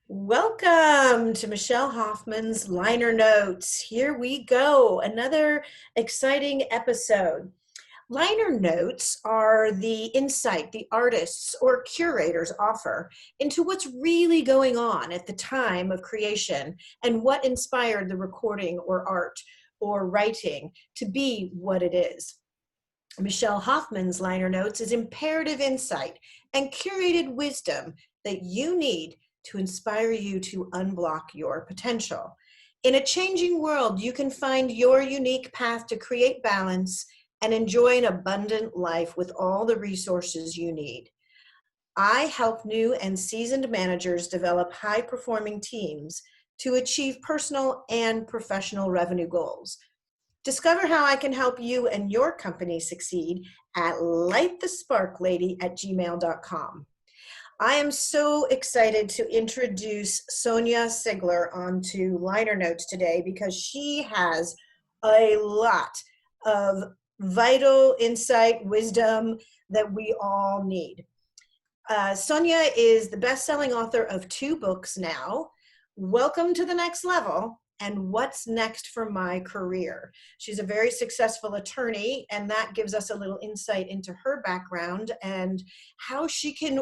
Welcome to Michelle Hoffman's Liner Notes. Here we go, another exciting episode. Liner notes are the insight the artists or curators offer into what's really going on at the time of creation and what inspired the recording or art or writing to be what it is. Michelle Hoffman's liner notes is imperative insight and curated wisdom that you need to inspire you to unblock your potential. In a changing world, you can find your unique path to create balance and enjoy an abundant life with all the resources you need. I help new and seasoned managers develop high performing teams to achieve personal and professional revenue goals. Discover how I can help you and your company succeed at lightthesparklady@gmail.com. I am so excited to introduce Sonya Sigler onto Liner Notes today because she has a lot of vital insight, wisdom that we all need. Sonya is the best-selling author of 2 books now, Welcome to the Next Level and What's Next for My Career. She's a very successful attorney, and that gives us a little insight into her background and how she can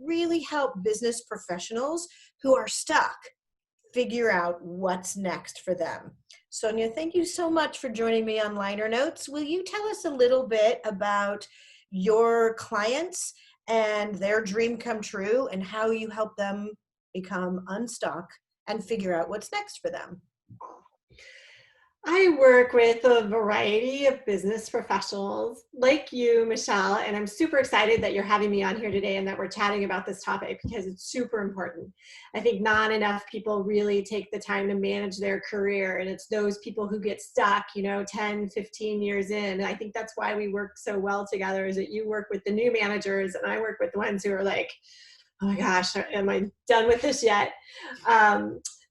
really help business professionals who are stuck figure out what's next for them. Sonya, thank you so much for joining me on Liner Notes. Will you tell us a little bit about your clients and their dream come true and how you help them become unstuck and figure out what's next for them? I work with a variety of business professionals like you, Michelle, and I'm super excited that you're having me on here today and that we're chatting about this topic because it's super important. I think not enough people really take the time to manage their career, and it's those people who get stuck, 10, 15 years in. And I think that's why we work so well together, is that you work with the new managers and I work with the ones who are like, oh my gosh, am I done with this yet?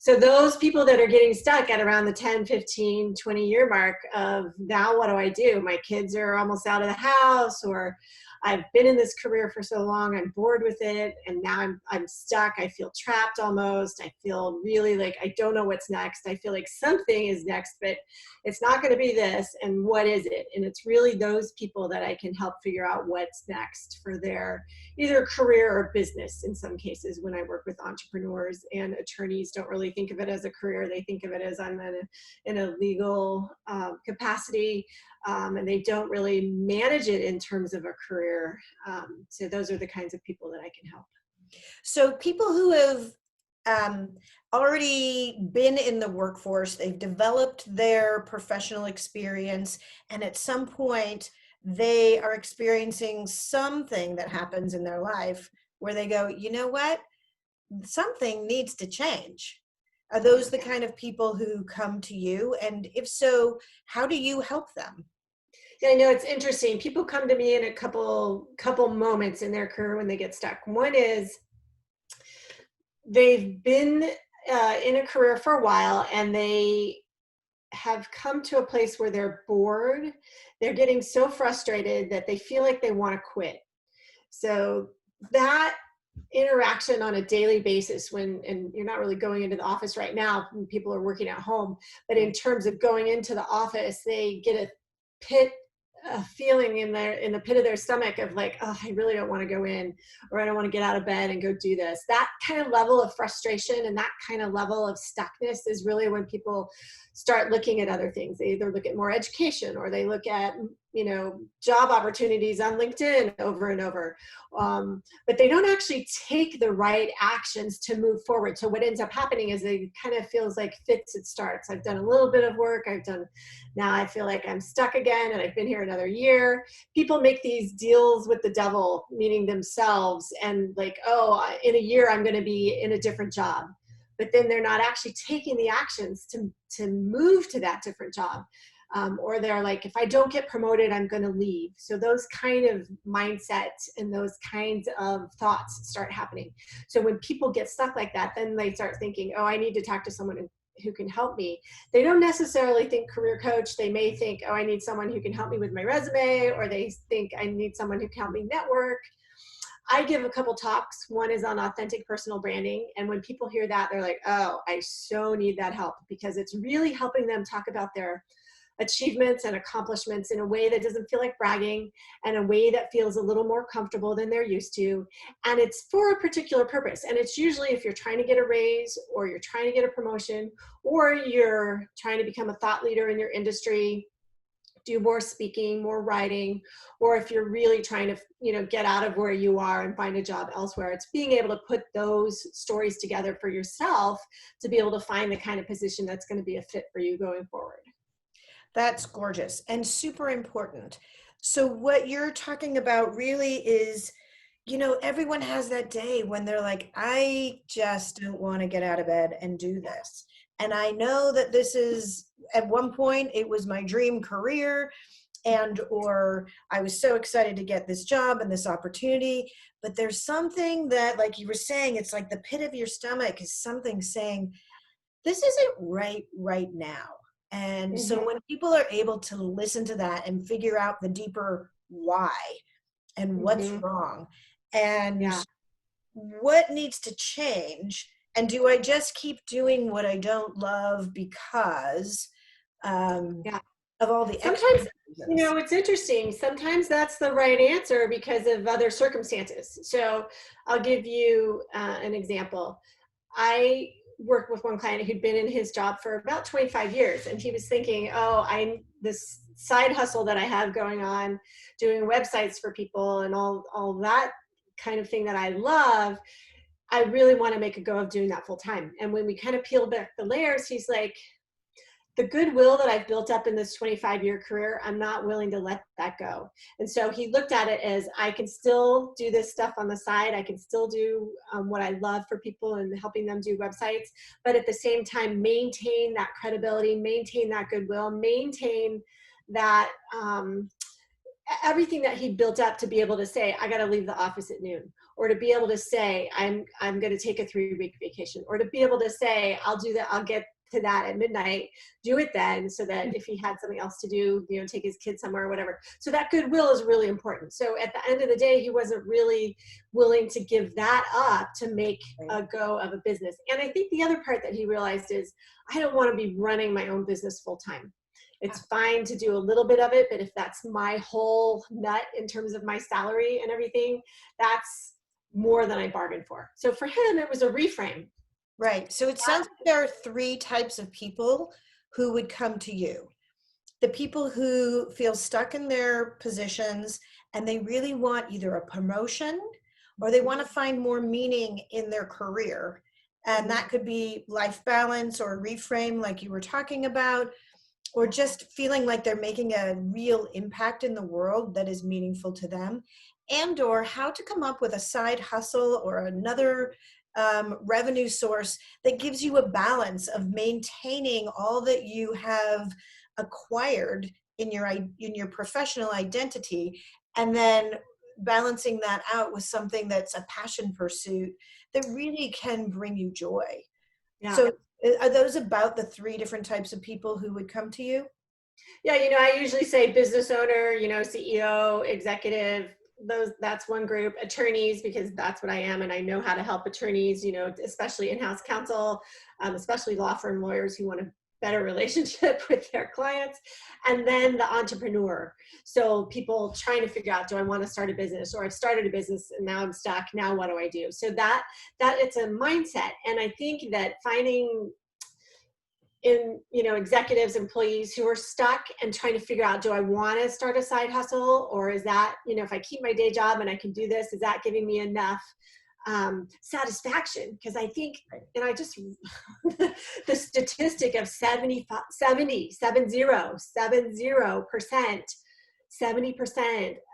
So those people that are getting stuck at around the 10, 15, 20-year mark of now what do I do? My kids are almost out of the house, or I've been in this career for so long, I'm bored with it, and now I'm stuck. I feel trapped almost. I feel really like I don't know what's next. I feel like something is next, but it's not going to be this, and what is it? And it's really those people that I can help figure out what's next for their either career or business. In some cases, when I work with entrepreneurs, and attorneys don't really think of it as a career. They think of it as I'm in a legal capacity, and they don't really manage it in terms of a career. So those are the kinds of people that I can help. So people who have already been in the workforce, they've developed their professional experience, and at some point they are experiencing something that happens in their life where they go, you know what, something needs to change. Are those the kind of people who come to you? And if so, how do you help them? Yeah, I know it's interesting. People come to me in a couple moments in their career when they get stuck. One is they've been in a career for a while and they have come to a place where they're bored. They're getting so frustrated that they feel like they want to quit. So that interaction on a daily basis, and you're not really going into the office right now when people are working at home, but in terms of going into the office, they get a feeling in the pit of their stomach of like, oh, I really don't want to go in, or I don't want to get out of bed and go do this. That kind of level of frustration and that kind of level of stuckness is really when people start looking at other things. They either look at more education, or they look at job opportunities on LinkedIn over and over, but they don't actually take the right actions to move forward. So what ends up happening is it kind of feels like fits and starts. I've done a little bit of work. Now I feel like I'm stuck again, and I've been here another year. People make these deals with the devil, meaning themselves, and like, oh, in a year I'm going to be in a different job. But then they're not actually taking the actions to move to that different job. Or they're like, if I don't get promoted, I'm going to leave. So those kind of mindsets and those kinds of thoughts start happening. So when people get stuck like that, then they start thinking, oh, I need to talk to someone who can help me. They don't necessarily think career coach. They may think, oh, I need someone who can help me with my resume, or they think I need someone who can help me network. I give a couple talks. One is on authentic personal branding. And when people hear that, they're like, oh, I so need that help, because it's really helping them talk about their achievements and accomplishments in a way that doesn't feel like bragging, and a way that feels a little more comfortable than they're used to. And it's for a particular purpose. And it's usually if you're trying to get a raise, or you're trying to get a promotion, or you're trying to become a thought leader in your industry, do more speaking, more writing, or if you're really trying to, get out of where you are and find a job elsewhere. It's being able to put those stories together for yourself to be able to find the kind of position that's going to be a fit for you going forward. That's gorgeous and super important. So what you're talking about really is, everyone has that day when they're like, I just don't want to get out of bed and do this. And I know that this is, at one point, it was my dream career, and or I was so excited to get this job and this opportunity. But there's something that, like you were saying, it's like the pit of your stomach is something saying, this isn't right now. And so Mm-hmm. when people are able to listen to that and figure out the deeper why and what's Mm-hmm. wrong and Yeah. what needs to change, and do I just keep doing what I don't love because um, Yeah. of all the extra Sometimes, reasons? it's interesting. Sometimes that's the right answer because of other circumstances. So I'll give you an example. I worked with one client who'd been in his job for about 25 years, and he was thinking, oh, this side hustle that I have going on, doing websites for people and all that kind of thing that I love, I really want to make a go of doing that full time. And when we kind of peel back the layers, he's like, the goodwill that I've built up in this 25-year career, I'm not willing to let that go. And so he looked at it as, I can still do this stuff on the side. I can still do what I love for people and helping them do websites, but at the same time, maintain that credibility, maintain that goodwill, maintain that everything that he built up to be able to say, I got to leave the office at noon, or to be able to say, I'm going to take a 3-week vacation, or to be able to say, I'll do that. I'll get to that at midnight, do it then, so that if he had something else to do, take his kids somewhere or whatever. So that goodwill is really important. So at the end of the day, he wasn't really willing to give that up to make a go of a business. And I think the other part that he realized is, I don't want to be running my own business full time. It's fine to do a little bit of it, but if that's my whole nut in terms of my salary and everything, that's more than I bargained for. So for him, it was a reframe. Right. So it sounds like there are 3 types of people who would come to you. The people who feel stuck in their positions and they really want either a promotion or they want to find more meaning in their career. And that could be life balance or reframe, like you were talking about, or just feeling like they're making a real impact in the world that is meaningful to them, and or how to come up with a side hustle or another revenue source that gives you a balance of maintaining all that you have acquired in your professional identity, and then balancing that out with something that's a passion pursuit that really can bring you joy. Yeah. So are those about the 3 different types of people who would come to you? Yeah, I usually say business owner, CEO, executive, that's one group. Attorneys, because that's what I am, and I know how to help attorneys, especially in-house counsel, especially law firm lawyers who want a better relationship with their clients. And then the entrepreneur. So people trying to figure out, do I want to start a business, or I've started a business and now I'm stuck. Now what do I do? So that it's a mindset. And I think that finding in executives, employees who are stuck and trying to figure out, do I want to start a side hustle, or is that, if I keep my day job and I can do this, is that giving me enough satisfaction? Because I think, and I just the statistic of 70%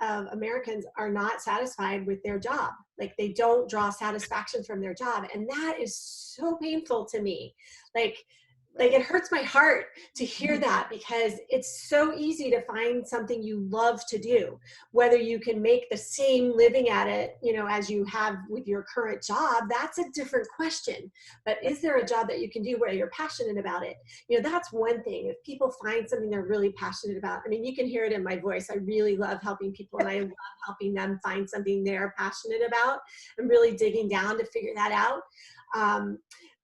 of Americans are not satisfied with their job. Like, they don't draw satisfaction from their job, and that is so painful to me. Like, like, Right. it hurts my heart to hear Mhm. that, because it's so easy to find something you love to do, whether you can make the same living at it, as you have with your current job. That's a different question. But is there a job that you can do where you're passionate about it? That's one thing. If people find something they're really passionate about, I mean, you can hear it in my voice. I really love helping people, and I love helping them find something they're passionate about and really digging down to figure that out. Um,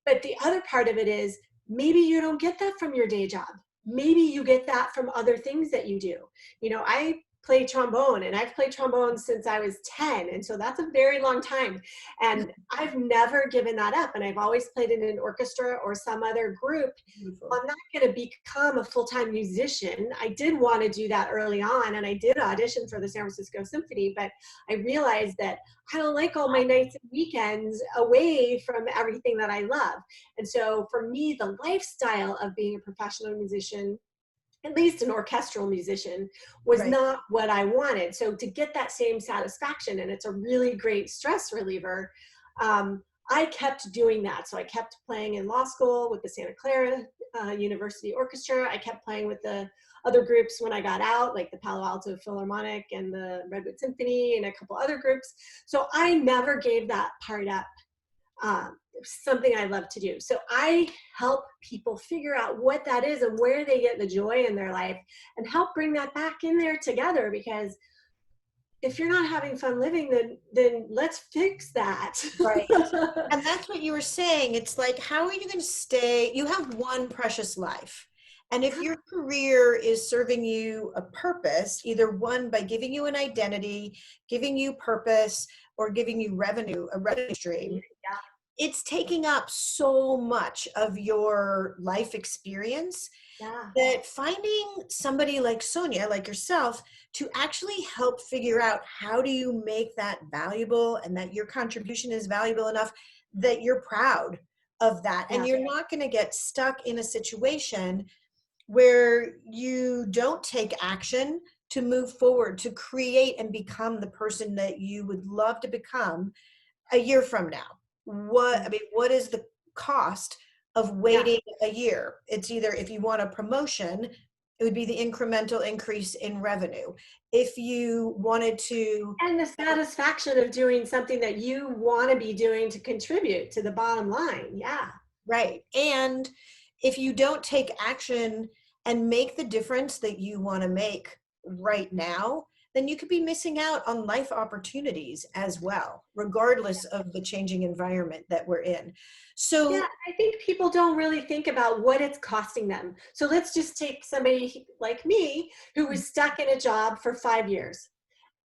but the other part of it is, maybe you don't get that from your day job. Maybe you get that from other things that you do. I play trombone, and I've played trombone since I was 10. And so that's a very long time. And I've never given that up. And I've always played in an orchestra or some other group. Beautiful. I'm not going to become a full-time musician. I did want to do that early on, and I did audition for the San Francisco Symphony, but I realized that I don't like all my nights and weekends away from everything that I love. And so for me, the lifestyle of being a professional musician, at least an orchestral musician, was Right. not what I wanted. So to get that same satisfaction, and it's a really great stress reliever, I kept doing that. So I kept playing in law school with the Santa Clara University Orchestra. I kept playing with the other groups when I got out, like the Palo Alto Philharmonic and the Redwood Symphony and a couple other groups. So I never gave that part up. Something I love to do. So I help people figure out what that is and where they get the joy in their life, and help bring that back in there together. Because if you're not having fun living, then let's fix that. Right. And that's what you were saying. It's like, how are you going to stay? You have one precious life. And if Yeah, your career is serving you a purpose, either one by giving you an identity, giving you purpose, or giving you revenue, a revenue stream, it's taking up so much of your life experience yeah, that finding somebody like Sonya, like yourself, to actually help figure out how do you make that valuable and that your contribution is valuable enough that you're proud of that. And yeah, you're not going to get stuck in a situation where you don't take action to move forward, to create and become the person that you would love to become a year from now. yeah, What is the cost of yeah. waiting a year? It's either, if you want a promotion, it would be the incremental increase in revenue. If you wanted to, And the satisfaction of doing something that you want to be doing to contribute to the bottom line. Yeah. right. And if you don't take action and make the difference that you want to make right now, then you could be missing out on life opportunities as well, regardless of the changing environment that we're in. Yeah, So, I think people don't really think about what it's costing them. So let's just take somebody like me who was stuck in a job for 5 years.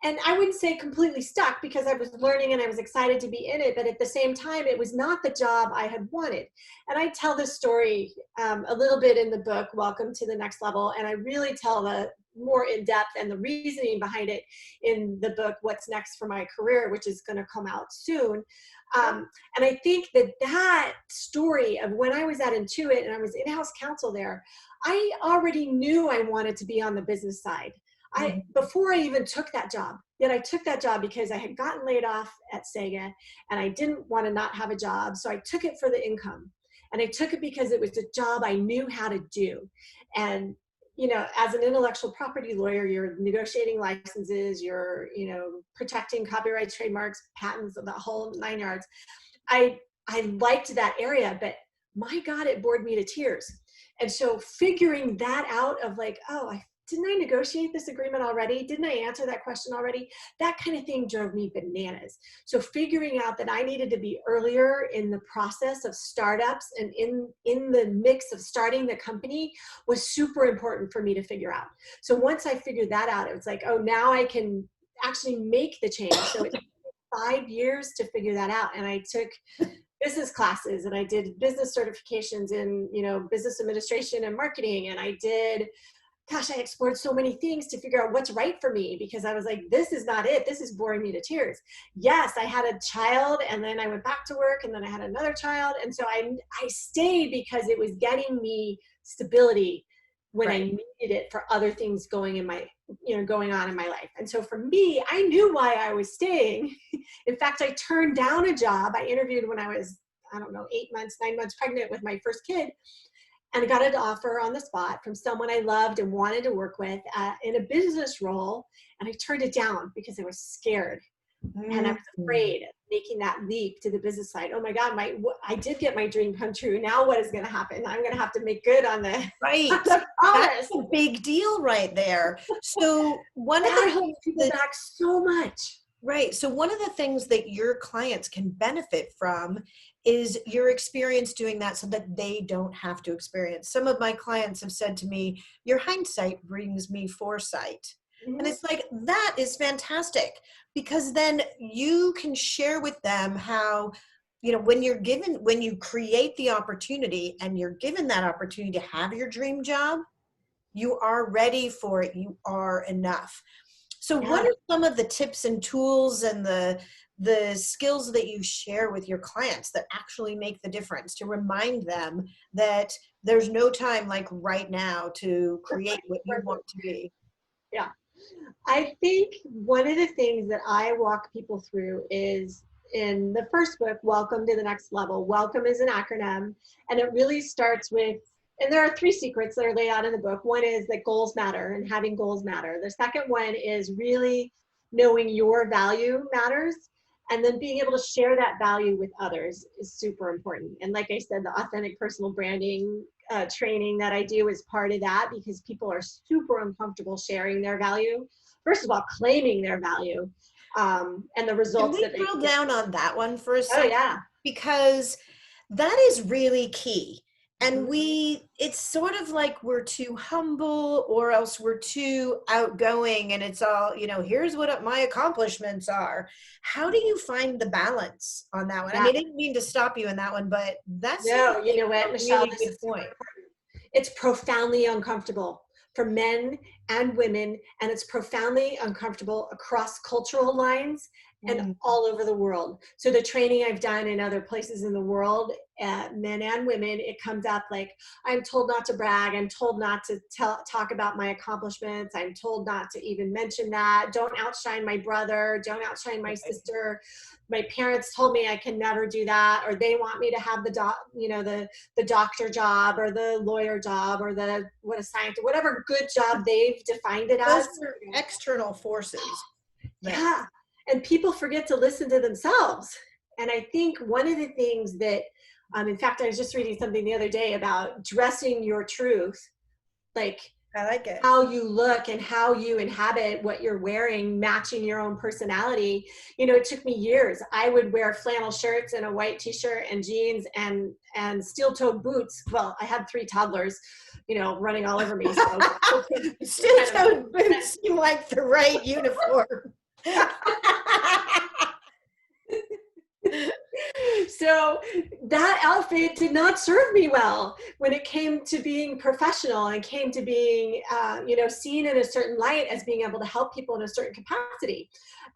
And I wouldn't say completely stuck, because I was learning and I was excited to be in it. But at the same time, it was not the job I had wanted. And I tell this story a little bit in the book, Welcome to the Next Level. And I really tell the more in depth and the reasoning behind it in the book, What's Next for My Career, which is going to come out soon. And I think that story of when I was at Intuit and I was in-house counsel there, I already knew I wanted to be on the business side. mhm. Before I even took that job. Yet I took that job because I had gotten laid off at Sega, and I didn't want to not have a job. So I took it for the income, and I took it because it was a job I knew how to do. And as an intellectual property lawyer, you're negotiating licenses, you're protecting copyright, trademarks, patents, the whole 9 yards. I liked that area, but my God, it bored me to tears. And so figuring that out of like, oh, didn't I negotiate this agreement already? Didn't I answer that question already? That kind of thing drove me bananas. So figuring out that I needed to be earlier in the process of startups and in the mix of starting the company was super important for me to figure out. So once I figured that out, it was like, oh, now I can actually make the change. So it took 5 years to figure that out. And I took business classes, and I did business certifications in business administration and marketing, and I did, gosh, I explored so many things to figure out what's right for me, because I was like, this is not it. This is boring me to tears. Yes, I had a child, and then I went back to work, and then I had another child. And so I stayed because it was getting me stability when I Right. needed it for other things going on in my life. And so for me, I knew why I was staying. In fact, I turned down a job. I interviewed when I was, I don't know, 8 months, 9 months pregnant with my first kid. and I got an offer on the spot from someone I loved and wanted to work with in a business role. And I turned it down because I was scared. And I was Mhm. afraid of making that leap to the business side. Oh my God, I did get my dream come true. Now what is going to happen? I'm going to have to make good on the, on Right. the That's promise. a big deal right there. So one And of the that holds things people that back so much. right. So one of the things that your clients can benefit from is your experience doing that so that they don't have to experience. Some of my clients have said to me, your hindsight brings me foresight. And Mhm. it's like, that is fantastic because then you can share with them how, when when you create the opportunity and you're given that opportunity to have your dream job, you are ready for it. You are enough. So what Yeah. are some of the tips and tools and the skills that you share with your clients that actually make the difference to remind them that there's no time like right now to create what you want to be? Yeah. I think one of the things that I walk people through is in the first book, Welcome to the Next Level. Welcome is an acronym, and it really starts with, and there are 3 secrets that are laid out in the book. One is that goals matter and having goals matter. The second one is really knowing your value matters. And then being able to share that value with others is super important. And like I said, the authentic personal branding training that I do is part of that because people are super uncomfortable sharing their value. First of all, claiming their value and the Can results we that they drill can get. down on that one for a Oh second? yeah. Because that is really key. And Mhm. it's sort of like we're too humble or else we're too outgoing and it's all, here's what my accomplishments are. How do you find the balance on that one? I Yeah. mean, I didn't mean to stop you in that one, but that seems No, you like know a what, Michelle, really this good is super point. important. It's profoundly uncomfortable for men and women, and it's profoundly uncomfortable across cultural lines and Mm, all over the world. So the training I've done in other places in the world, men and women, it comes up like, I'm told not to brag. I'm told not to talk about my accomplishments. I'm told not to even mention that. Don't outshine my brother. Don't outshine my right. sister. My parents told me I can never do that, or they want me to have the doctor job or the lawyer job or the what a scientist, whatever good job they've defined it Those as. are external forces then. Yeah. And people forget to listen to themselves. And I think one of the things that, in fact, I was just reading something the other day about dressing your truth, like I like it. how you look and how you inhabit what you're wearing, matching your own personality. It took me years. I would wear flannel shirts and a white t-shirt and jeans and steel-toed boots. Well, I had 3 toddlers, running all over me. So kind of Steel-toed boots seem like the right uniform. so that outfit did not serve me well when it came to being professional and came to being seen in a certain light as being able to help people in a certain capacity.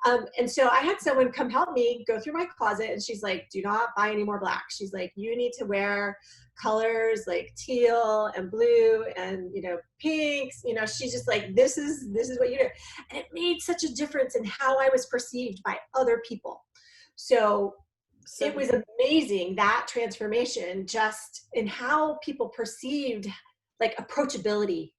And so I had someone come help me go through my closet, and she's like, do not buy any more black. She's like, you need to wear colors like teal and blue and pinks. She's just like, this is what you do. And it made such a difference in how I was perceived by other people. So So it was amazing, that transformation, just in how people perceived like approachability.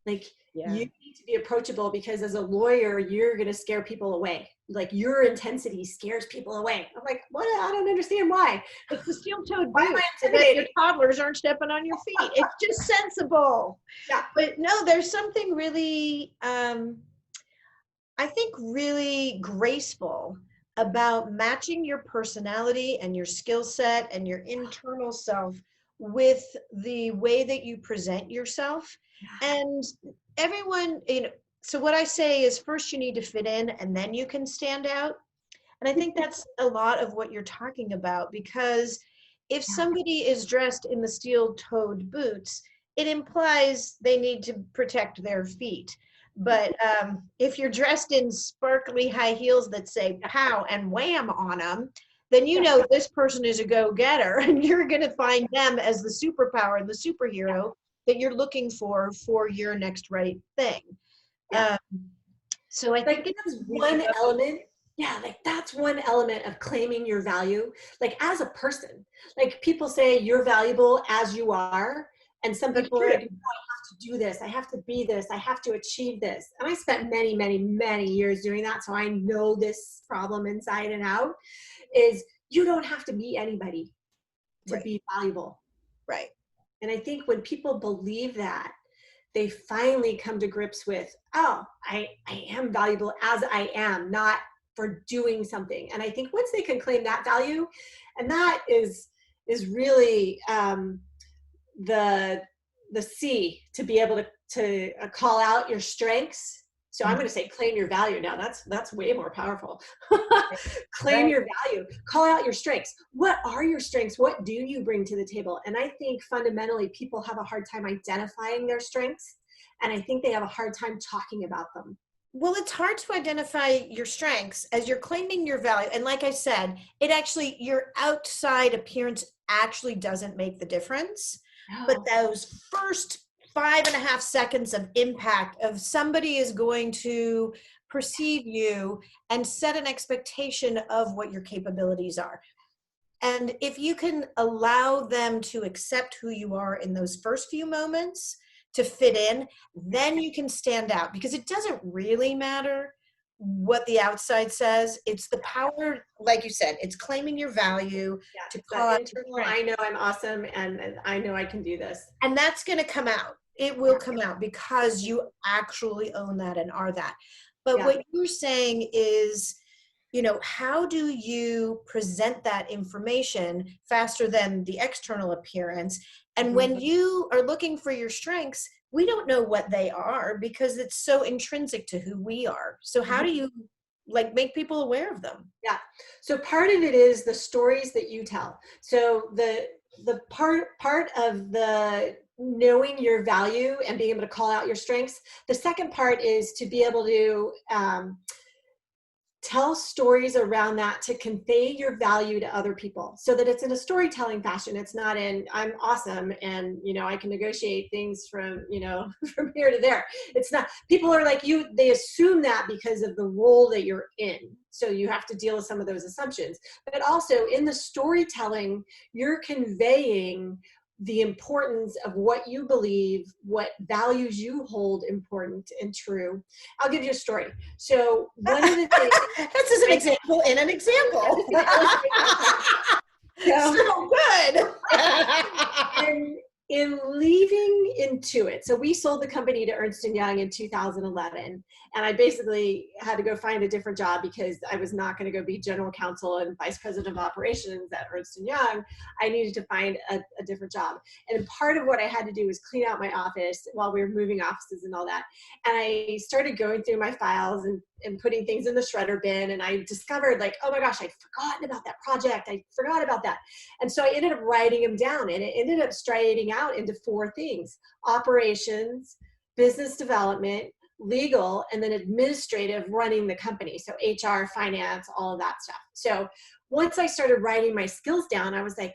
Like, yeah. you need to be approachable because as a lawyer, you're going to scare people away. Like, your intensity scares people away. I'm like, what? I don't understand why. It's the steel-toed Why am I boots so that your intimidated? toddlers aren't stepping on your feet. It's just sensible. Yeah. But no, there's something really, I think, really graceful about matching your personality and your skill set and your internal self with the way that you present yourself. And everyone, so what I say is first you need to fit in and then you can stand out. And I think that's a lot of what you're talking about because if Yeah. somebody is dressed in the steel-toed boots, it implies they need to protect their feet. But if you're dressed in sparkly high heels that say pow and wham on them, then you know this person is a go-getter and you're going to find them as the superpower and the superhero that you're looking for your next right thing. Yeah. Um, so I Like, think it's that's really one element. Yeah, like that's one element of claiming your value. Like, as a person, like people say you're valuable as you are. And some That's people are true. like, no, I have to do this. I have to be this. I have to achieve this. And I spent many, many, many years doing that. So I know this problem inside and out is you don't have to be anybody to Right. be valuable. Right. And I think when people believe that, they finally come to grips with, oh, I am valuable as I am, not for doing something. And I think once they can claim that value, and that is really the C, to be able to call out your strengths. So I'm going to say claim your value now. That's way more powerful. Claim Right. your value. Call out your strengths. What are your strengths? What do you bring to the table? And I think fundamentally people have a hard time identifying their strengths, and I think they have a hard time talking about them. Well, it's hard to identify your strengths as you're claiming your value. And like I said, it actually, your outside appearance actually doesn't make the difference. But No. those first 5.5 seconds of impact of somebody is going to perceive you and set an expectation of what your capabilities are. And if you can allow them to accept who you are in those first few moments, to fit in, then you can stand out, because it doesn't really matter what the outside says. It's the power, like you said, it's claiming your value, Yeah, to it's call that out your internal, strength. I know I'm awesome, and I know I can do this. And that's going to come out. It will Yeah. come out because you actually own that and are that. But Yeah. what you're saying is, how do you present that information faster than the external appearance? And Mhm. when you are looking for your strengths, we don't know what they are because it's so intrinsic to who we are. So how do you make people aware of them? Yeah. So part of it is the stories that you tell. So the part of the knowing your value and being able to call out your strengths. The second part is to be able to tell stories around that to convey your value to other people, so that it's in a storytelling fashion. It's not in, I'm awesome and I can negotiate things from from here to there. It's not, people are like you, they assume that because of the role that you're in, so you have to deal with some of those assumptions. But also in the storytelling, you're conveying the importance of what you believe, what values you hold important and true. I'll give you a story. So one of the things, This is an example in an example. so So good. in leaving Intuit, so we sold the company to Ernst & Young in 2011, and I basically had to go find a different job because I was not going to go be general counsel and vice president of operations at Ernst & Young. I needed to find a different job. And part of what I had to do was clean out my office while we were moving offices and all that. And I started going through my files and putting things in the shredder bin, and I discovered, like, oh my gosh, I'd forgotten about that project. I forgot about that. And so I ended up writing them down, and it ended up striating out into 4 things: operations, business development, legal, and then administrative, running the company. So HR, finance, all of that stuff. So once I started writing my skills down, I was like,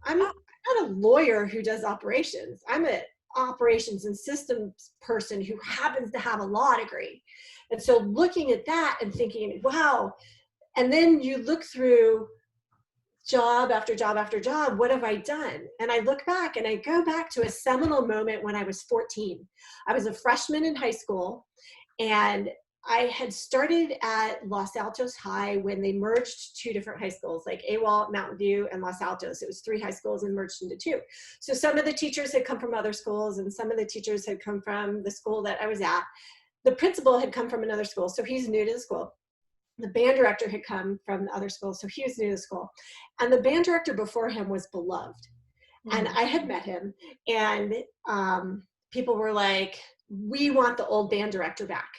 I'm not a lawyer who does operations. I'm an operations and systems person who happens to have a law degree. And so looking at that and thinking, wow. And then you look through job after job after job, what have I done? And I look back and I go back to a seminal moment when I was 14. I was a freshman in high school, and I had started at Los Altos High when they merged 2 different high schools, like AWOL, Mountain View, and Los Altos. It was 3 high schools and merged into 2. So some of the teachers had come from other schools, and some of the teachers had come from the school that I was at. The principal had come from another school, so he's new to the school. The band director had come from the other school, so he was new to the school. And the band director before him was beloved. And I had met him, and people were like, we want the old band director back.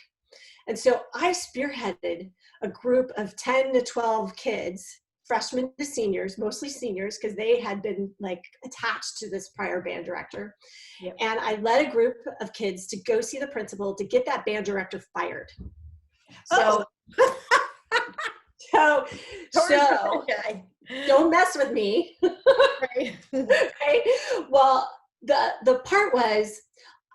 And so I spearheaded a group of 10 to 12 kids, freshmen to seniors, mostly seniors, because they had been like attached to this prior band director. Yep. And I led a group of kids to go see the principal to get that band director fired. So, Okay. don't mess with me. Right. Right? Well, the part was,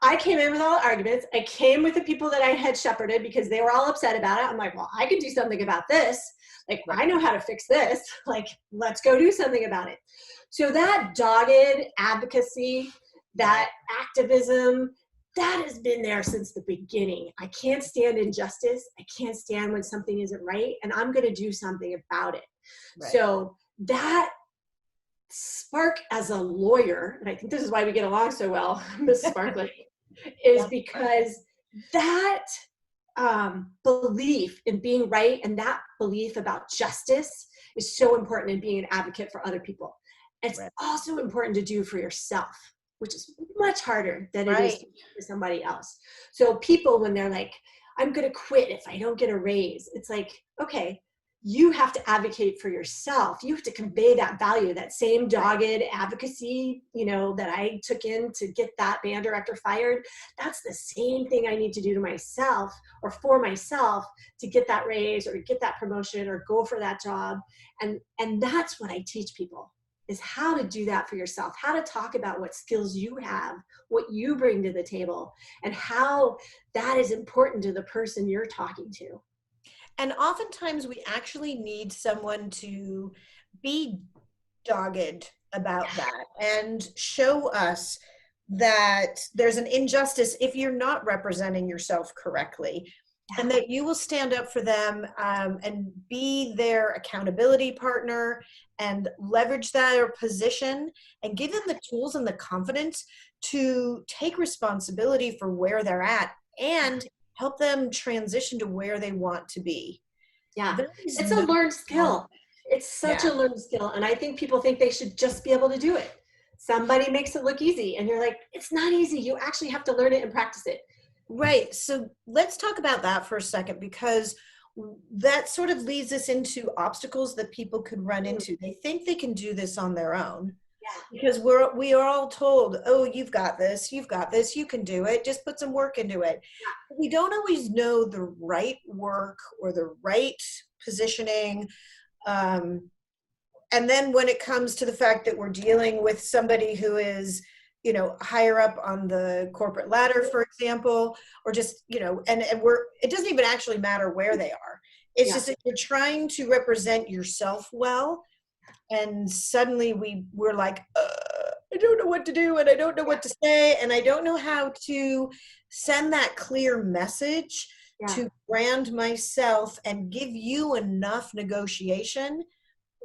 I came in with all the arguments. I came with the people that I had shepherded because they were all upset about it. I'm like, well, I can do something about this. Like, I know how to fix this. Like, let's go do something about it. So that dogged advocacy, that activism, that has been there since the beginning. I can't stand injustice. I can't stand when something isn't right, and I'm going to do something about it. Right. So that spark as a lawyer, and I think this is why we get along so well, Miss Sparkly, is because that belief in being right and that belief about justice is so important in being an advocate for other people. It's also important to do for yourself, which is much harder than it is for somebody else. So people, when they're like, I'm going to quit if I don't get a raise, it's like, okay, you have to advocate for yourself. You have to convey that value, that same dogged advocacy, that I took in to get that band director fired. That's the same thing I need to do to myself or for myself to get that raise or get that promotion or go for that job. And that's what I teach people, is how to do that for yourself, how to talk about what skills you have, what you bring to the table, and how that is important to the person you're talking to. And oftentimes we actually need someone to be dogged about that and show us that there's an injustice if you're not representing yourself correctly, and that you will stand up for them and be their accountability partner and leverage their position and give them the tools and the confidence to take responsibility for where they're at and help them transition to where they want to be. Yeah, it's a learned skill. It's such a learned skill. And I think people think they should just be able to do it. Somebody makes it look easy and you're like, it's not easy. You actually have to learn it and practice it. Right. So let's talk about that for a second, because that sort of leads us into obstacles that people could run into. They think they can do this on their own. Because we are all told, oh, you've got this, you can do it, just put some work into it. We don't always know the right work or the right positioning. And then when it comes to the fact that we're dealing with somebody who is, higher up on the corporate ladder, for example, or just, and it doesn't even actually matter where they are. It's just that you're trying to represent yourself well. And suddenly we're like, I don't know what to do, and I don't know what to say, and I don't know how to send that clear message to brand myself and give you enough negotiation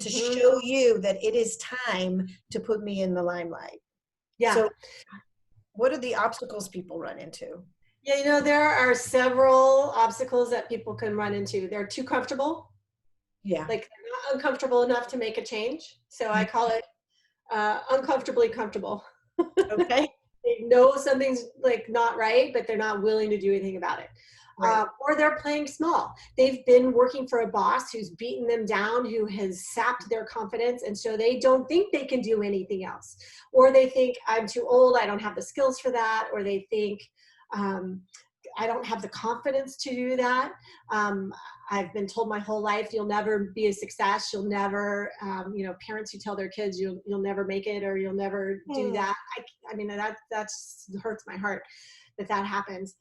to show you that it is time to put me in the limelight. So what are the obstacles people run into? Yeah, there are several obstacles that people can run into. They're too comfortable. Like they're not uncomfortable enough to make a change. So I call it uncomfortably comfortable. Okay. They know something's like not right, but they're not willing to do anything about it. Or they're playing small. They've been working for a boss who's beaten them down, who has sapped their confidence, and so they don't think they can do anything else. Or they think, I'm too old, I don't have the skills for that. Or they think, I don't have the confidence to do that. I've been told my whole life, you'll never be a success. You'll never, parents who tell their kids, you'll never make it, or you'll never do that. I mean, that hurts my heart that happens.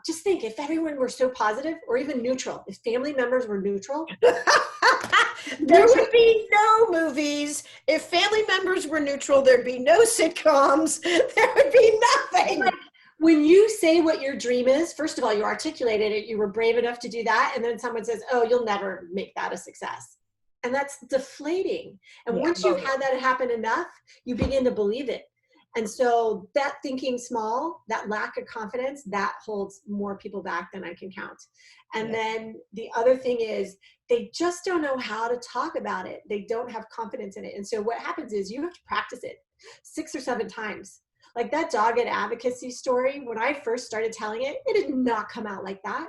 Just think, if everyone were so positive or even neutral, if family members were neutral, there would be no movies. If family members were neutral, there'd be no sitcoms. There would be nothing. When you say what your dream is, first of all, you articulated it, you were brave enough to do that, and then someone says, oh, you'll never make that a success. And that's deflating. And once you've had that happen enough, you begin to believe it. And so that thinking small, that lack of confidence, that holds more people back than I can count. And then the other thing is, they just don't know how to talk about it. They don't have confidence in it. And so what happens is you have to practice it 6 or 7 times. Like that dogged advocacy story, when I first started telling it, it did not come out like that.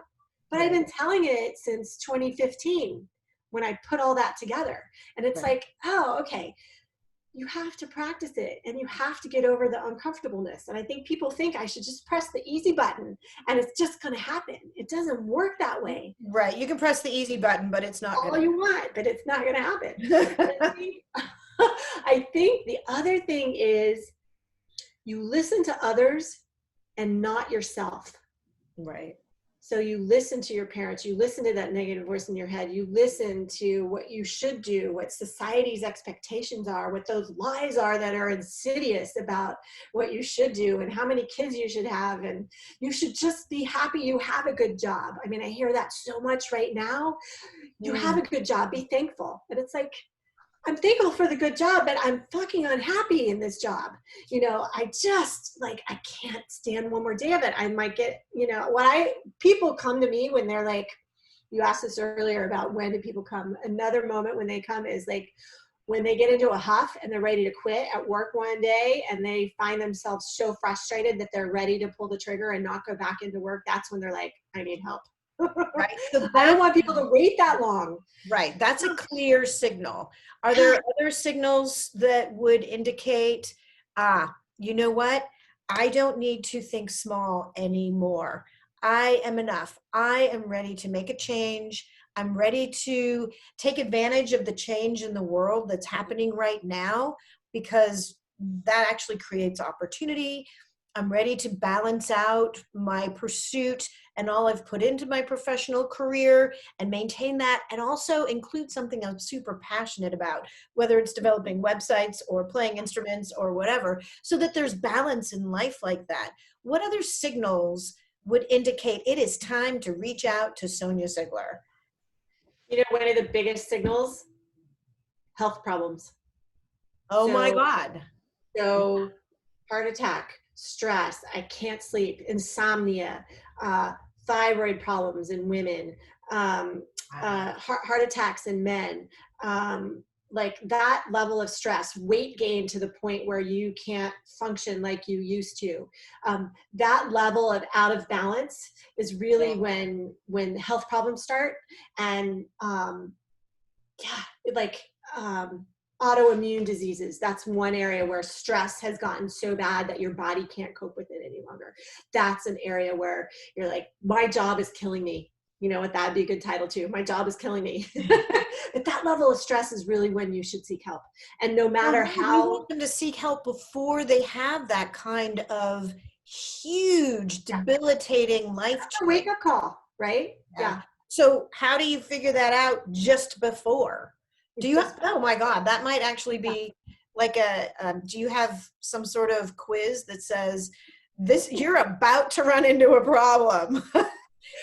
But I've been telling it since 2015 when I put all that together. And it's like, oh, okay, you have to practice it and you have to get over the uncomfortableness. And I think people think I should just press the easy button and it's just going to happen. It doesn't work that way. Right. You can press the easy button, but it's not all you want, but it's not going to happen. I think the other thing is, you listen to others and not yourself. Right. So you listen to your parents, you listen to that negative voice in your head, you listen to what you should do, what society's expectations are, what those lies are that are insidious about what you should do and how many kids you should have. And you should just be happy you have a good job. I mean, I hear that so much right now. You have a good job, be thankful. And it's like, I'm thankful for the good job, but I'm fucking unhappy in this job. You know, I just like, I can't stand one more day of it. I might get, you know, people come to me when they're like, you asked this earlier about when do people come. Another moment when they come is like when they get into a huff and they're ready to quit at work one day and they find themselves so frustrated that they're ready to pull the trigger and not go back into work. That's when they're like, I need help. Right. So I don't want people to wait that long. right. That's a clear signal. Are there other signals that would indicate, you know what? I don't need to think small anymore. I am enough. I am ready to make a change. I'm ready to take advantage of the change in the world that's happening right now because that actually creates opportunity. I'm ready to balance out my pursuit and all I've put into my professional career and maintain that and also include something I'm super passionate about, whether it's developing websites or playing instruments or whatever, so that there's balance in life like that. What other signals would indicate it is time to reach out to Sonya Sigler? You know, one of the biggest signals, health problems. Oh my So, God. so heart attack, stress, I can't sleep, insomnia, thyroid problems in women, heart attacks in men, like that level of stress, weight gain to the point where you can't function like you used to. That level of out of balance is really when health problems start. And like autoimmune diseases, that's one area where stress has gotten so bad that your body can't cope with it any longer. That's an area where you're like, my job is killing me. You know what, that'd be a good title too, my job is killing me. But that level of stress is really when you should seek help. And no matter You how want them to seek help before they have that kind of huge, debilitating life a change. wake-up call, right? Yeah. So how do you figure that out just before? Do you have, oh my God, that might actually be like do you have some sort of quiz that says this, you're about to run into a problem.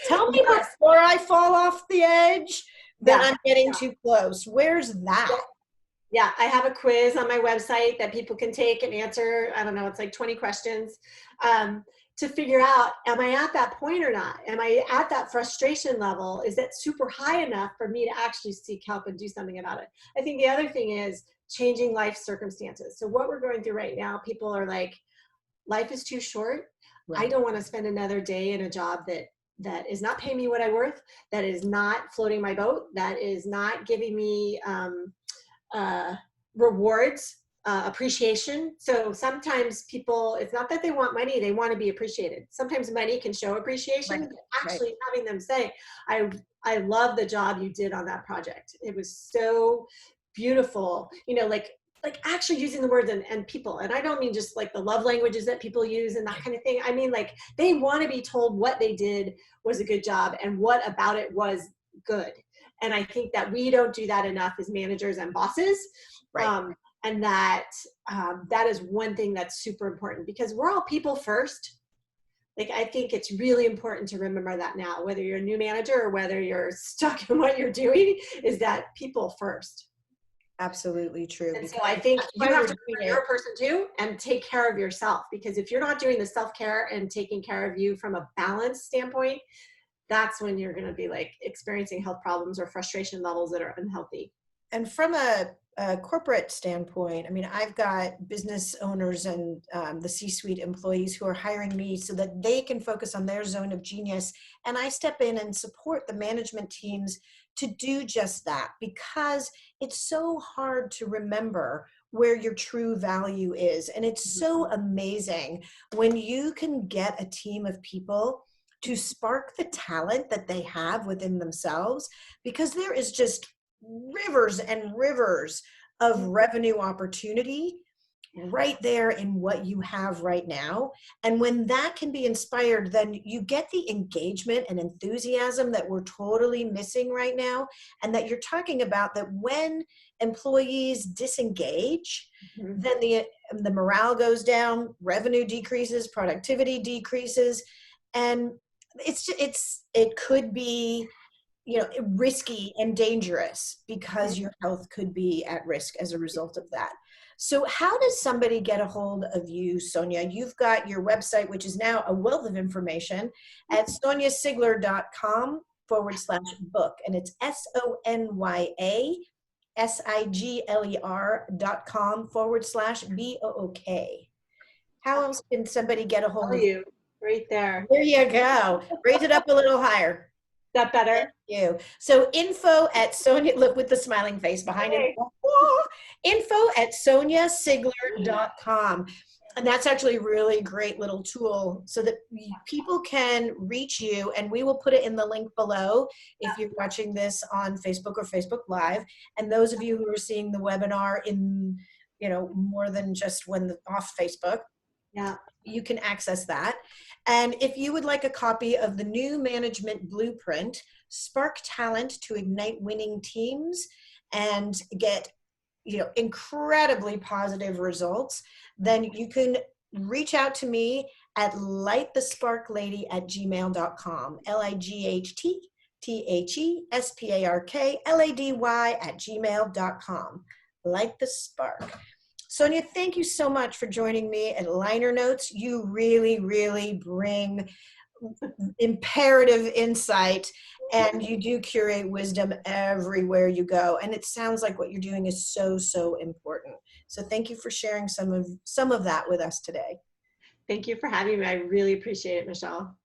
Tell me before I fall off the edge that I'm getting too close. Where's that? Yeah, I have a quiz on my website that people can take and answer. I don't know, it's like 20 questions to figure out, am I at that point or not? Am I at that frustration level? Is that super high enough for me to actually seek help and do something about it? I think the other thing is changing life circumstances. So what we're going through right now, people are like, life is too short. Right. I don't want to spend another day in a job that is not paying me what I'm worth, that is not floating my boat, that is not giving me rewards, appreciation. So sometimes people, it's not that they want money, they want to be appreciated. Sometimes money can show appreciation, but actually having them say, I love the job you did on that project. It was so beautiful. You know, like actually using the words and people. And I don't mean just like the love languages that people use and that kind of thing. I mean, like they want to be told what they did was a good job and what about it was good. And I think that we don't do that enough as managers and bosses. Right. And that is one thing that's super important because we're all people first. Like, I think it's really important to remember that now, whether you're a new manager or whether you're stuck in what you're doing, is that people first. Absolutely true. And so I think you have to be your person too and take care of yourself, because if you're not doing the self-care and taking care of you from a balance standpoint, that's when you're going to be like experiencing health problems or frustration levels that are unhealthy. And from a corporate standpoint, I mean, I've got business owners and the C-suite employees who are hiring me so that they can focus on their zone of genius. And I step in and support the management teams to do just that, because it's so hard to remember where your true value is. And it's so amazing when you can get a team of people to spark the talent that they have within themselves, because there is just rivers and rivers of revenue opportunity right there in what you have right now. And when that can be inspired, then you get the engagement and enthusiasm that we're totally missing right now. And that you're talking about, that when employees disengage, Mhm. then the morale goes down, revenue decreases, productivity decreases. And it could be, risky and dangerous, Mhm. because your health could be at risk as a result of that. So how does somebody get a hold of you, Sonya? You've got your website, which is now a wealth of information, at sonyasigler.com/book. And it's SONYASIGLER.com/BOOK. How else can somebody get a hold Tell of you right there. you? There you go. Raise it up a little higher. Is that Thank better? you. So info at Sonya, look with the smiling face behind it. Hey. Info at sonyasigler.com. And that's actually a really great little tool so that people can reach you. And we will put it in the link below if you're watching this on Facebook or Facebook Live. And those of you who are seeing the webinar in, more than just when off Facebook, Yeah. you can access that. And if you would like a copy of the new management blueprint, Spark Talent to Ignite Winning Teams and get, incredibly positive results, then you can reach out to me at lightthesparklady@gmail.com. LIGHTTHESPARKLADY@gmail.com. Light the Spark. Sonya, thank you so much for joining me at Liner Notes. You really, really bring imperative insight, and you do curate wisdom everywhere you go. And it sounds like what you're doing is so, so important. So thank you for sharing some of that with us today. Thank you for having me. I really appreciate it, Michelle.